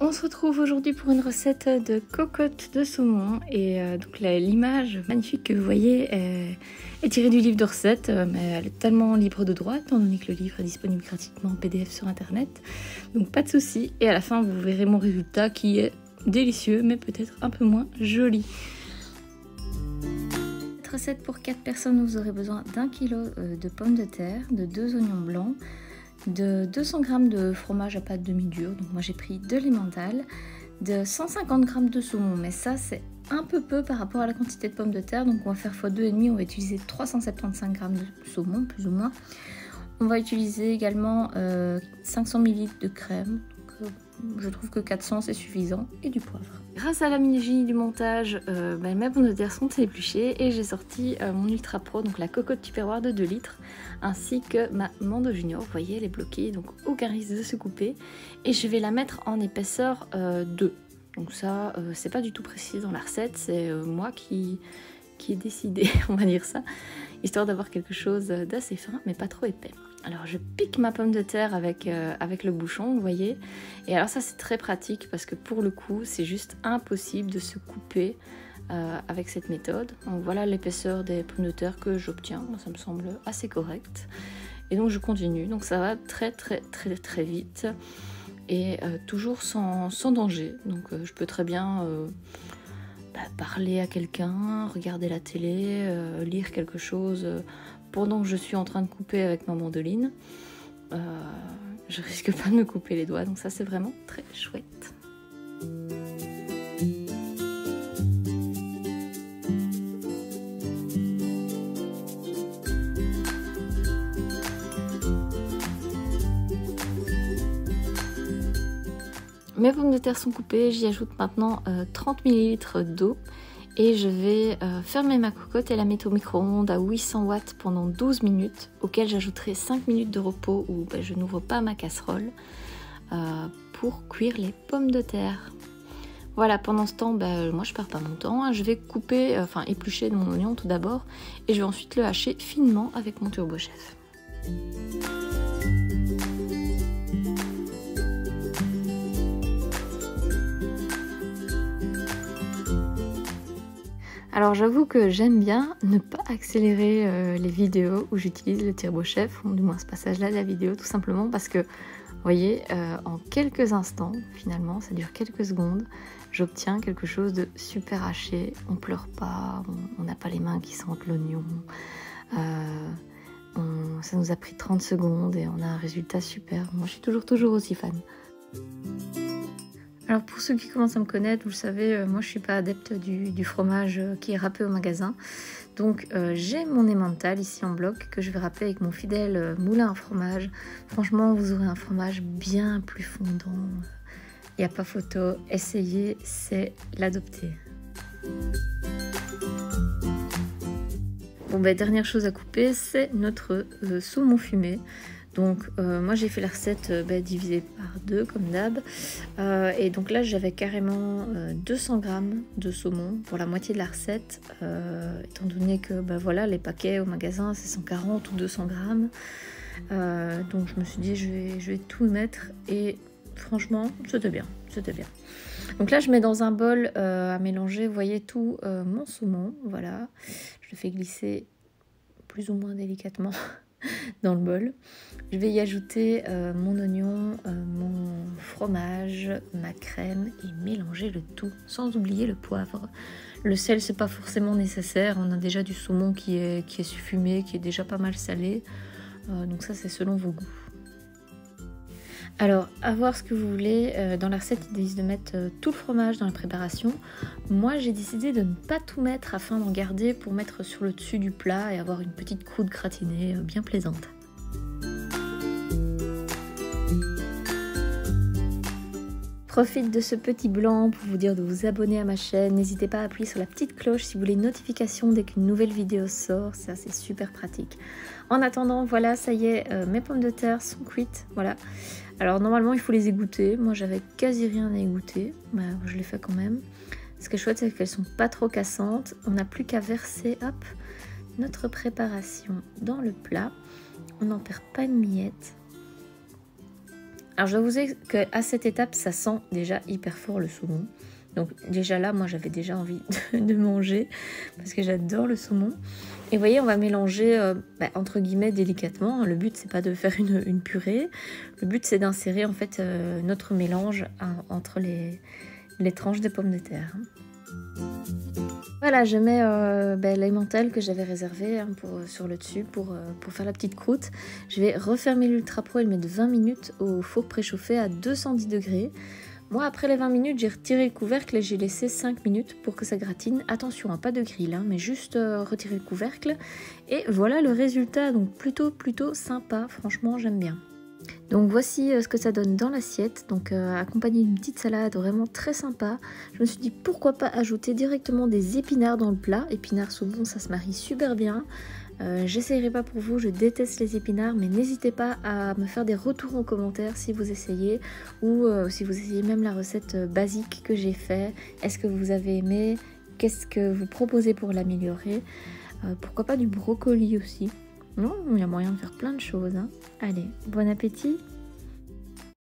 On se retrouve aujourd'hui pour une recette de cocotte de saumon et donc l'image magnifique que vous voyez est tirée du livre de recettes, mais elle est tellement libre de droit étant donné que le livre est disponible gratuitement en PDF sur internet, donc pas de souci. Et à la fin vous verrez mon résultat qui est délicieux mais peut-être un peu moins joli. Cette recette pour 4 personnes, vous aurez besoin d'1 kg de pommes de terre, de 2 oignons blancs, de 200 g de fromage à pâte demi-dure, donc moi j'ai pris de l'emmental, de 150 g de saumon, mais ça c'est un peu peu par rapport à la quantité de pommes de terre, donc on va faire x2,5, on va utiliser 375 g de saumon plus ou moins. On va utiliser également 500 ml de crème, donc, je trouve que 400 c'est suffisant, et du poivre. Grâce à la mini-génie du montage, mes pommes de terre sont épluchées et j'ai sorti mon Ultra Pro, donc la cocotte tupperware de 2 litres, ainsi que ma Mando Junior. Vous voyez, elle est bloquée, donc aucun risque de se couper. Et je vais la mettre en épaisseur 2. Donc ça, c'est pas du tout précis dans la recette, c'est moi qui ai décidé, on va dire ça, histoire d'avoir quelque chose d'assez fin, mais pas trop épais. Alors je pique ma pomme de terre avec le bouchon, vous voyez. Et alors ça c'est très pratique parce que pour le coup c'est juste impossible de se couper avec cette méthode. Donc voilà l'épaisseur des pommes de terre que j'obtiens, moi ça me semble assez correct. Et donc je continue, donc ça va très vite et toujours sans danger. Donc je peux très bien parler à quelqu'un, regarder la télé, lire quelque chose pendant que je suis en train de couper avec ma mandoline. Je risque pas de me couper les doigts, donc ça c'est vraiment très chouette. Mes pommes de terre sont coupées, j'y ajoute maintenant 30 ml d'eau. Et je vais fermer ma cocotte et la mettre au micro-ondes à 800 watts pendant 12 minutes, auquel j'ajouterai 5 minutes de repos où je n'ouvre pas ma casserole pour cuire les pommes de terre. Voilà, pendant ce temps, moi je perds pas mon temps, hein. Je vais couper, éplucher mon oignon tout d'abord et je vais ensuite le hacher finement avec mon turbo chef. Alors j'avoue que j'aime bien ne pas accélérer les vidéos où j'utilise le turbo chef, ou du moins ce passage-là de la vidéo, tout simplement parce que, vous voyez, en quelques instants, finalement, ça dure quelques secondes, j'obtiens quelque chose de super haché, on pleure pas, on n'a pas les mains qui sentent l'oignon, ça nous a pris 30 secondes et on a un résultat super. Moi je suis toujours aussi fan. Alors pour ceux qui commencent à me connaître, vous le savez, moi je suis pas adepte du fromage qui est râpé au magasin. Donc j'ai mon emmental ici en bloc que je vais râper avec mon fidèle moulin à fromage. Franchement, vous aurez un fromage bien plus fondant. Il n'y a pas photo, essayez, c'est l'adopter. Bon, dernière chose à couper, c'est notre saumon fumé. Donc moi j'ai fait la recette divisée par 2 comme d'hab, et donc là j'avais carrément 200 g de saumon pour la moitié de la recette, étant donné que voilà, les paquets au magasin c'est 140 ou 200 g, donc je me suis dit je vais tout mettre et franchement c'était bien. Donc là je mets dans un bol à mélanger, vous voyez, tout mon saumon, voilà, je le fais glisser plus ou moins délicatement dans le bol. Je vais y ajouter mon oignon, mon fromage, ma crème et mélanger le tout sans oublier le poivre. Le sel c'est pas forcément nécessaire, on a déjà du saumon qui est fumé, qui est déjà pas mal salé, donc ça c'est selon vos goûts. Alors, à voir ce que vous voulez, dans la recette ils disent de mettre tout le fromage dans la préparation. Moi j'ai décidé de ne pas tout mettre afin d'en garder pour mettre sur le dessus du plat et avoir une petite croûte gratinée bien plaisante. Profite de ce petit blanc pour vous dire de vous abonner à ma chaîne. N'hésitez pas à appuyer sur la petite cloche si vous voulez une notification dès qu'une nouvelle vidéo sort. Ça c'est super pratique. En attendant, voilà, ça y est, mes pommes de terre sont cuites. Voilà. Alors normalement il faut les égoutter. Moi j'avais quasi rien à égoutter, mais je l'ai fait quand même. Ce qui est chouette c'est qu'elles sont pas trop cassantes. On n'a plus qu'à verser notre préparation dans le plat. On n'en perd pas une miette. Alors je dois vous dire qu'à cette étape, ça sent déjà hyper fort le saumon. Donc déjà là, moi j'avais déjà envie de manger parce que j'adore le saumon. Et vous voyez, on va mélanger entre guillemets délicatement. Le but c'est pas de faire une purée. Le but c'est d'insérer en fait notre mélange entre les tranches de pommes de terre. Voilà, je mets l'emmental que j'avais réservé sur le dessus pour faire la petite croûte. Je vais refermer l'Ultra Pro et le mettre 20 minutes au four préchauffé à 210 degrés. Moi, après les 20 minutes, j'ai retiré le couvercle et j'ai laissé 5 minutes pour que ça gratine. Attention, pas de grill, mais juste retirer le couvercle. Et voilà le résultat, donc plutôt sympa, franchement, j'aime bien. Donc voici ce que ça donne dans l'assiette, donc accompagné d'une petite salade vraiment très sympa. Je me suis dit pourquoi pas ajouter directement des épinards dans le plat. Épinards saumon, ça se marie super bien. J'essayerai pas pour vous, je déteste les épinards, mais n'hésitez pas à me faire des retours en commentaire si vous essayez ou si vous essayez même la recette basique que j'ai fait. Est-ce que vous avez aimé? Qu'est-ce que vous proposez pour l'améliorer? Pourquoi pas du brocoli aussi? Non, il y a moyen de faire plein de choses. Allez, bon appétit!